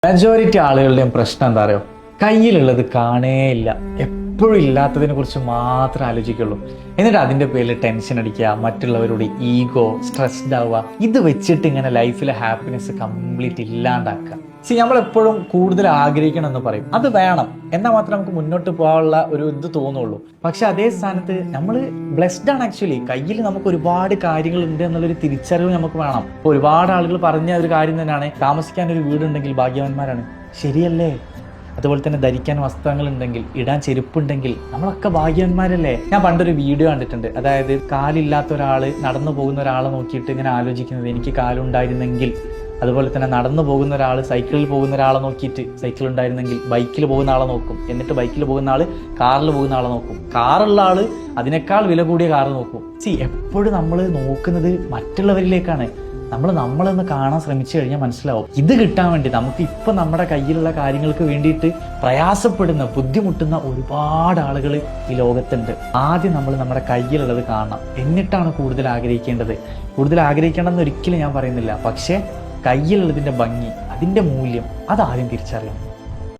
Majority ആളുകളുടെയും പ്രശ്നം എന്താ അറിയോ, കയ്യിലുള്ളത് കാണേയില്ല. എപ്പോഴും ഇല്ലാത്തതിനെ കുറിച്ച് മാത്രം ആലോചിക്കുള്ളൂ. എന്നിട്ട് അതിന്റെ പേരിൽ ടെൻഷൻ അടിക്കുക, മറ്റുള്ളവരോട് ഈഗോ, സ്ട്രെസ്ഡ് ആവുക. ഇത് വെച്ചിട്ട് ഇങ്ങനെ ലൈഫിലെ ഹാപ്പിനെസ് കംപ്ലീറ്റ് ഇല്ലാണ്ടാക്കുക. നമ്മളെപ്പോഴും കൂടുതൽ ആഗ്രഹിക്കണം എന്ന് പറയും, അത് വേണം, എന്നാൽ മാത്രമേ നമുക്ക് മുന്നോട്ട് പോകാനുള്ള ഒരു ഇത് തോന്നുള്ളൂ. പക്ഷെ അതേ സ്ഥാനത്ത് നമ്മൾ ബ്ലെസ്ഡ് ആണ്. ആക്ച്വലി കയ്യിൽ നമുക്ക് ഒരുപാട് കാര്യങ്ങൾ ഉണ്ട് എന്നുള്ളൊരു തിരിച്ചറിവ് നമുക്ക് വേണം. ഇപ്പോൾ ഒരുപാട് ആളുകൾ പറഞ്ഞ ഒരു കാര്യം തന്നെയാണ്, താമസിക്കാൻ ഒരു വീടുണ്ടെങ്കിൽ ഭാഗ്യവാന്മാരാണ്. ശരിയല്ലേ? അതുപോലെ തന്നെ ധരിക്കാൻ വസ്ത്രങ്ങൾ ഉണ്ടെങ്കിൽ, ഇടാൻ ചെരുപ്പുണ്ടെങ്കിൽ നമ്മളൊക്കെ ഭാഗ്യവാന്മാരല്ലേ? ഞാൻ പണ്ടൊരു വീഡിയോ കണ്ടിട്ടുണ്ട്. അതായത് കാലില്ലാത്ത ഒരാൾ നടന്നു പോകുന്ന ഒരാളെ നോക്കിയിട്ട് ഇങ്ങനെ ആലോചിക്കുന്നത്, എനിക്ക് കാലുണ്ടായിരുന്നെങ്കിൽ. അതുപോലെ തന്നെ നടന്നു പോകുന്ന ഒരാൾ സൈക്കിളിൽ പോകുന്ന ഒരാളെ നോക്കിയിട്ട് സൈക്കിൾ ഉണ്ടായിരുന്നെങ്കിൽ. ബൈക്കിൽ പോകുന്ന ആളെ നോക്കും, എന്നിട്ട് ബൈക്കിൽ പോകുന്ന ആൾ കാറിൽ പോകുന്ന ആളെ നോക്കും, കാറുള്ള ആൾ അതിനേക്കാൾ വില കൂടിയ കാറ് നോക്കും. എപ്പോഴും നമ്മൾ നോക്കുന്നത് മറ്റുള്ളവരിലേക്കാണ്. നമ്മളൊന്ന് കാണാൻ ശ്രമിച്ചു കഴിഞ്ഞാൽ മനസ്സിലാവും. ഇത് കിട്ടാൻ വേണ്ടി നമുക്ക് ഇപ്പം നമ്മുടെ കയ്യിലുള്ള കാര്യങ്ങൾക്ക് വേണ്ടിയിട്ട് പ്രയാസപ്പെടുന്ന, ബുദ്ധിമുട്ടുന്ന ഒരുപാട് ആളുകൾ ഈ ലോകത്തുണ്ട്. ആദ്യം നമ്മൾ നമ്മുടെ കയ്യിലുള്ളത് കാണണം, എന്നിട്ടാണ് കൂടുതൽ ആഗ്രഹിക്കേണ്ടത്. കൂടുതൽ ആഗ്രഹിക്കേണ്ടെന്ന് ഒരിക്കലും ഞാൻ പറയുന്നില്ല, പക്ഷേ കയ്യിലുള്ളതിൻ്റെ ഭംഗി, അതിൻ്റെ മൂല്യം അതാദ്യം തിരിച്ചറിയണം.